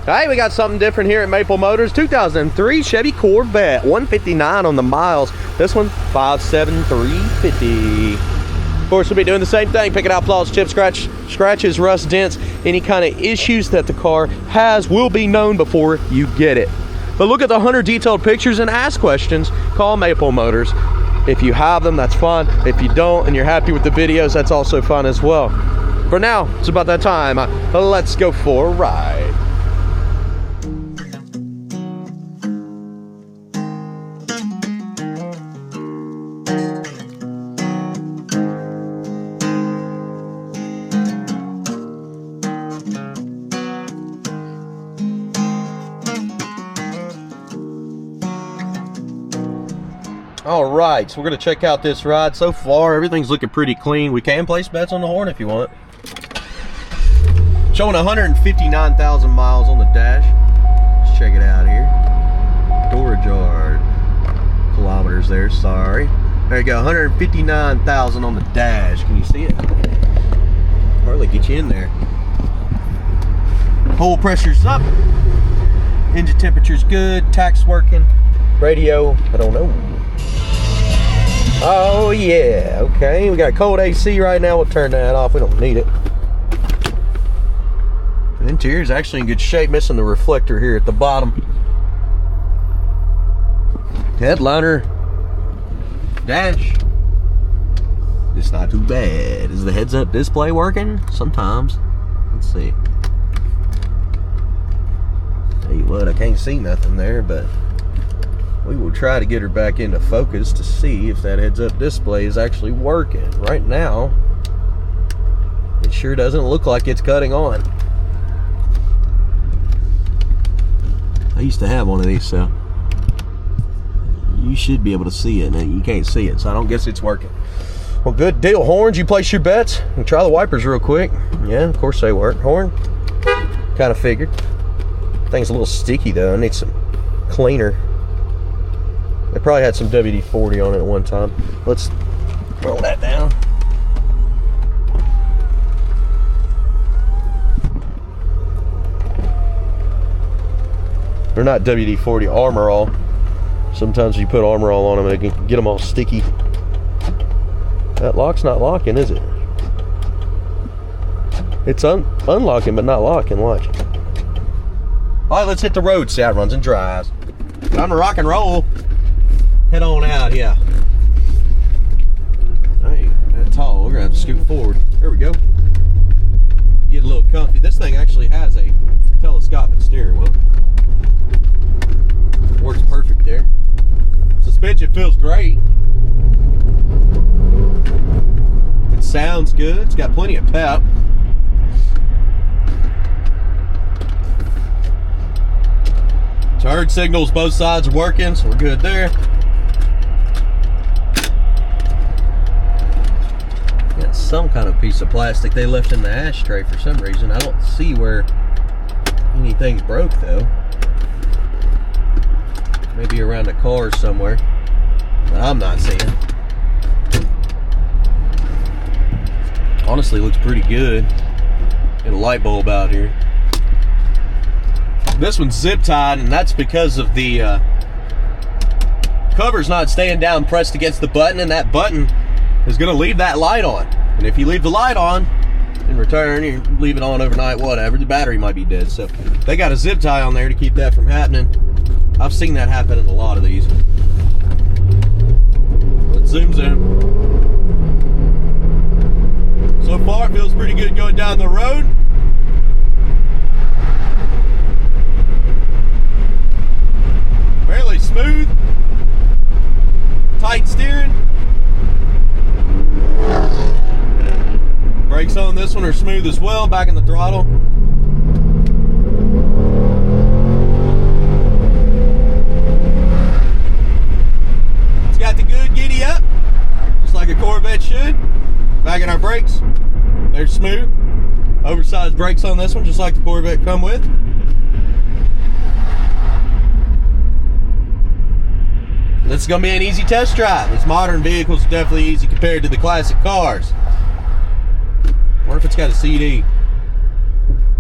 Hey, we got something different here at Maple Motors. 2003 Chevy Corvette, 159 on the miles. This one, 57350. Of course, we'll be doing the same thing, picking out flaws, chips, scratches, rust, dents, any kind of issues that the car has will be known before you get it. But look at the 100 detailed pictures and ask questions. Call Maple Motors. If you have them, that's fun. If you don't and you're happy with the videos, that's also fun as well. For now, it's about that time. Let's go for a ride. All right, so we're gonna check out this ride. So far, everything's looking pretty clean. We can place bets on the horn if you want. Showing 159,000 miles on the dash. Let's check it out here. Door ajar. Kilometers there, sorry. There you go, 159,000 on the dash. Can you see it? Hardly get you in there. Oil pressure's up. Engine temperature's good. Tach's working. Radio, I don't know. Oh yeah, okay. We got cold AC right now. We'll turn that off. We don't need it. The interior's actually in good shape, missing the reflector here at the bottom. Headliner. Dash. It's not too bad. Is the heads-up display working? Sometimes. Let's see. Tell you what, I can't see nothing there, but we will try to get her back into focus to see if that heads-up display is actually working. Right now, it sure doesn't look like it's cutting on. I used to have one of these, so you should be able to see it. Now you can't see it, so I don't guess it's working. Well, good deal. Horns, you place your bets. We'll try the wipers real quick. Yeah, of course they work. Horn, kind of figured. Thing's a little sticky though. I need some cleaner. They probably had some WD-40 on it at one time. Let's roll that down. They're not WD-40, Armor All. Sometimes you put Armor All on them and it can get them all sticky. That lock's not locking, is it? It's unlocking but not locking. Watch. All right, let's hit the road. See how it runs and drives. Time to rock and roll. Head on out, yeah. Hey, that tall. We're gonna have to scoot forward. There we go. Get a little comfy. This thing actually has a telescopic steering wheel. Works perfect there. Suspension feels great. It sounds good. It's got plenty of pep. Turn signals, both sides are working, so we're good there. Got some kind of piece of plastic they left in the ashtray for some reason. I don't see where anything's broke though. Maybe around the cars somewhere. But I'm not seeing. Honestly, looks pretty good. Got a light bulb out here. This one's zip tied, and that's because of the cover's not staying down pressed against the button, and that button is going to leave that light on. And if you leave the light on in return, you leave it on overnight, whatever, the battery might be dead. So they got a zip tie on there to keep that from happening. I've seen that happen in a lot of these. Let's zoom. So far it feels pretty good going down the road. Fairly smooth. Tight steering. Brakes on this one are smooth as well, back in the throttle. It's got the good giddy up, just like a Corvette should. Back in our brakes, they're smooth. Oversized brakes on this one, just like the Corvette come with. This is going to be an easy test drive. These modern vehicles are definitely easy compared to the classic cars. What if it's got a CD?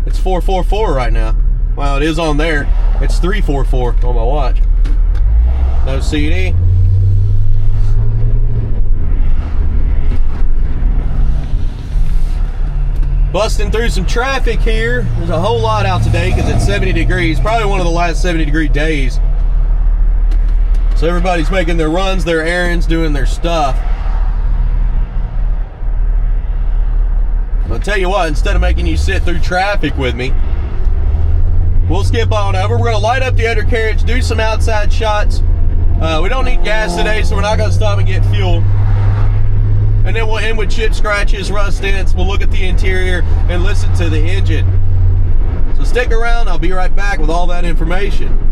It's 444 right now. Well, it is on there. It's 344 on my watch. No CD. Busting through some traffic here. There's a whole lot out today because it's 70 degrees. Probably one of the last 70-degree days. So everybody's making their runs, their errands, doing their stuff. I'll tell you what, instead of making you sit through traffic with me, we'll skip on over. We're going to light up the undercarriage, do some outside shots. We don't need gas today, so we're not going to stop and get fuel. And then we'll end with chip scratches, rust dents. We'll look at the interior and listen to the engine. So stick around. I'll be right back with all that information.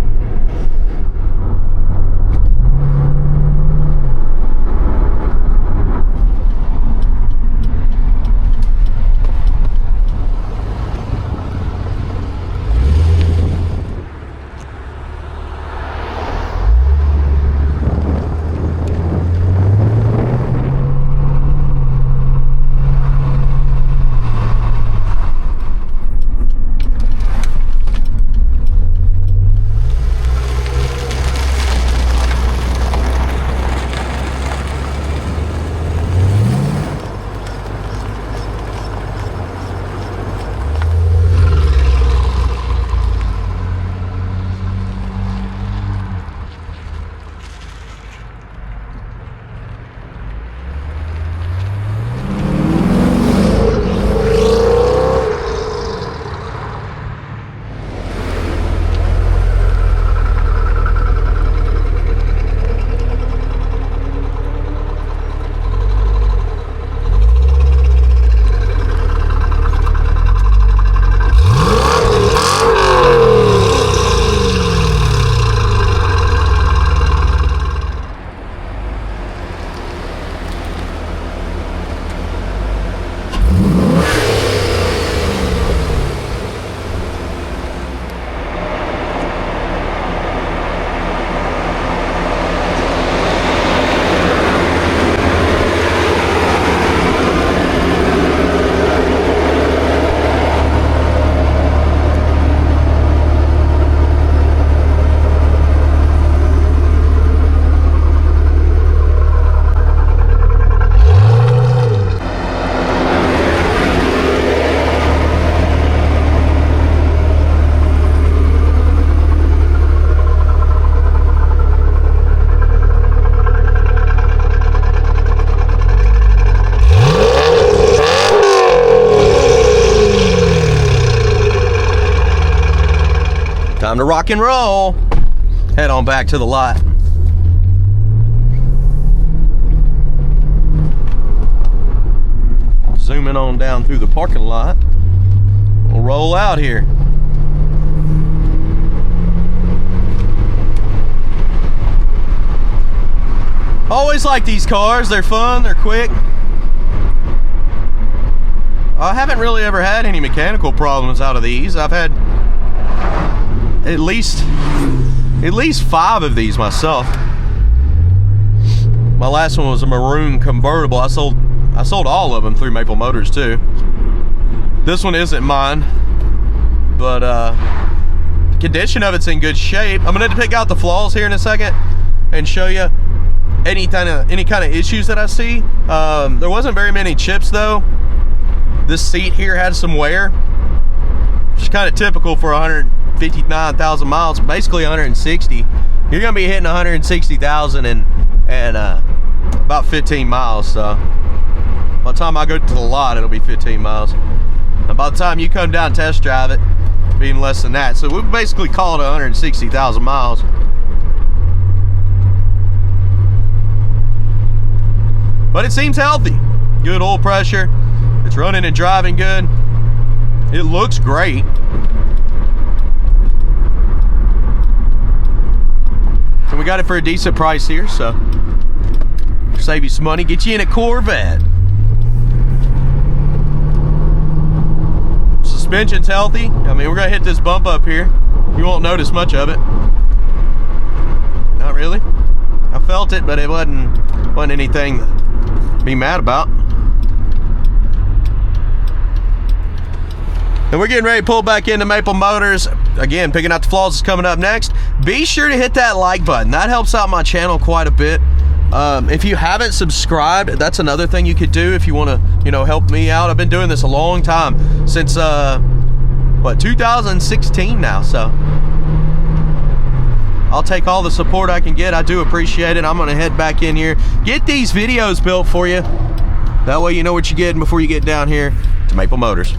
Time to rock and roll. Head on back to the lot. Zooming on down through the parking lot. We'll roll out here. Always like these cars. They're fun, they're quick. I haven't really ever had any mechanical problems out of these. I've had at least 5 of these myself. My last one was a maroon convertible. I sold all of them through Maple Motors too. This one isn't mine, but the condition of it's in good shape. I'm gonna pick out the flaws here in a second and show you any kind of issues that I see. There wasn't very many chips though. This seat here had some wear, which is kind of typical for 159,000 miles, basically 160. You're gonna be hitting 160,000 and about 15 miles. So by the time I go to the lot, it'll be 15 miles. And by the time you come down and test drive it, it'll be even less than that. So we basically call it 160,000 miles. But it seems healthy. Good oil pressure. It's running and driving good. It looks great. And we got it for a decent price here, so save you some money, get you in a Corvette. Suspension's healthy. I mean, we're gonna hit this bump up here. You won't notice much of it. Not really. I felt it, but it wasn't anything to be mad about. And And we're getting ready to pull back into Maple Motors. Again, picking out the flaws is coming up next. Be sure to hit that like button. That helps out my channel quite a bit. If you haven't subscribed, that's another thing you could do if you want to, you know, help me out. I've been doing this a long time, since, what, 2016 now, so I'll take all the support I can get. I do appreciate it. I'm going to head back in here, get these videos built for you. That way you know what you're getting before you get down here to Maple Motors.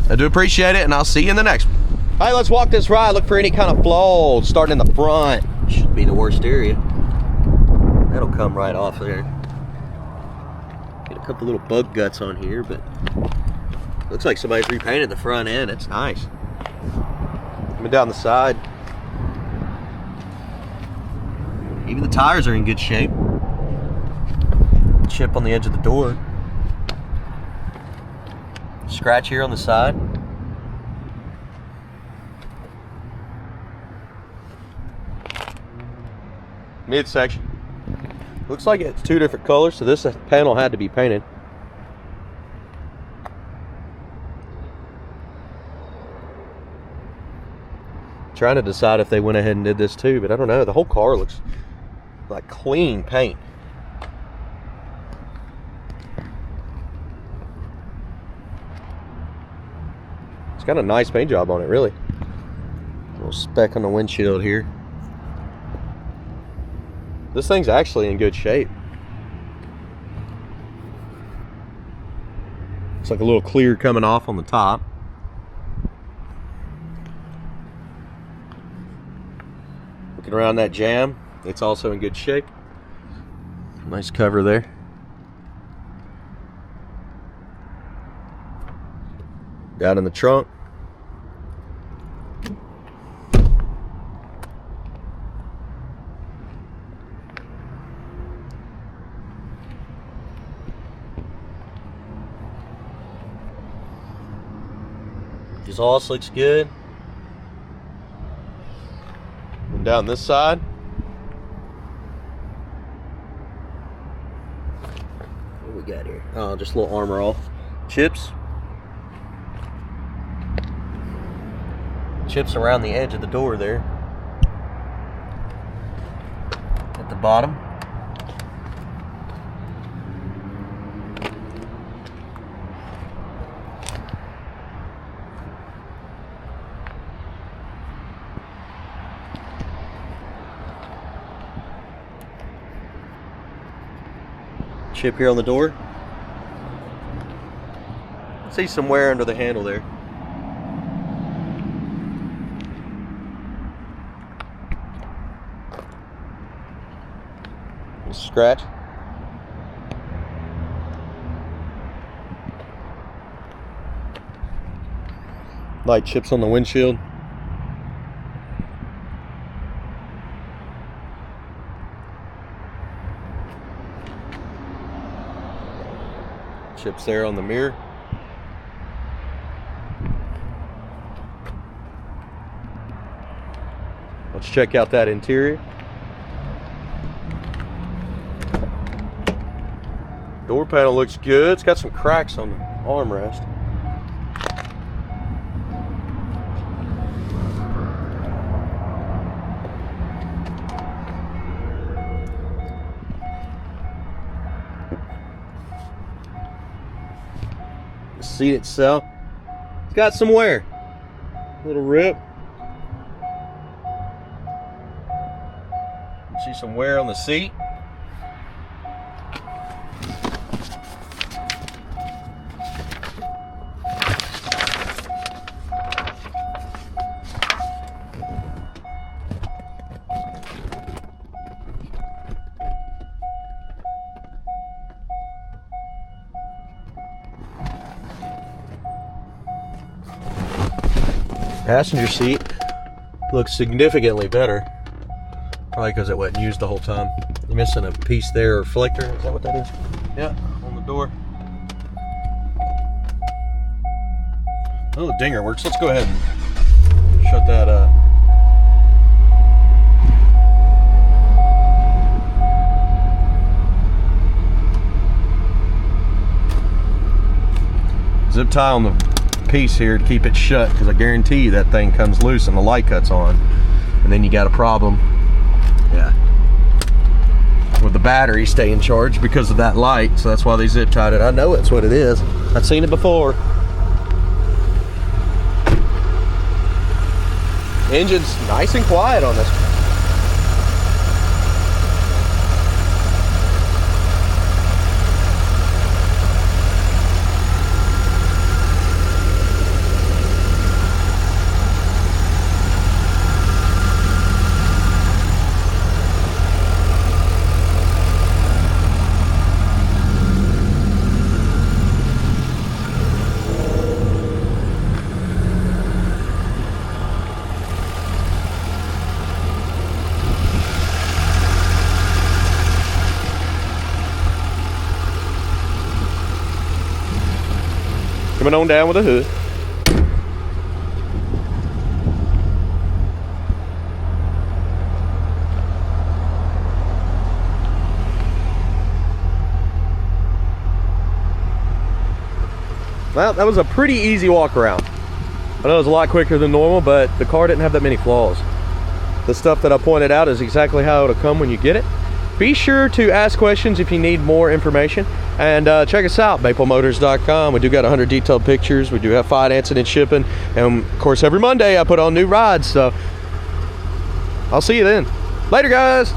I do appreciate it, and I'll see you in the next one. All right, let's walk this ride. Look for any kind of flaws, starting in the front. Should be the worst area. That'll come right off there. Get a couple little bug guts on here, but looks like somebody's repainted the front end. It's nice. Coming down the side. Even the tires are in good shape. Chip on the edge of the door. Scratch here on the side. Midsection. Looks like it's two different colors, so this panel had to be painted. Trying to decide if they went ahead and did this too, but I don't know. The whole car looks like clean paint. It's got a nice paint job on it, really. A little speck on the windshield here. This thing's actually in good shape. Looks like a little clear coming off on the top. Looking around that jam, it's also in good shape. Nice cover there. Down in the trunk. Exhaust looks good. And down this side. What do we got here? Oh, just a little armor off. Chips. Chips around the edge of the door there. At the bottom. Chip here on the door. See some wear under the handle there. Scratch. Light chips on the windshield. Chips there on the mirror. Let's check out that interior. Door panel looks good. It's got some cracks on the armrest. The seat itself, it's got some wear. Little rip. You see some wear on the seat. Passenger seat looks significantly better. Probably because it wasn't used the whole time. You're missing a piece there, or reflector. Is that what that is? Yeah, on the door. Oh, the dinger works. Let's go ahead and shut that up. Zip tie on the piece here to keep it shut, because I guarantee you that thing comes loose and the light cuts on, and then you got a problem. Yeah, with the battery staying charged because of that light. So that's why they zip tied it. I know it's what it is. I've seen it before. Engine's nice and quiet on this. Coming on down with the hood. Well, that was a pretty easy walk around. I know it was a lot quicker than normal, but the car didn't have that many flaws. The stuff that I pointed out is exactly how it'll come when you get it. Be sure to ask questions if you need more information, and check us out, maplemotors.com. We do got 100 detailed pictures. We do have financing and shipping, and of course every Monday I put on new rides, so I'll see you then. Later, guys.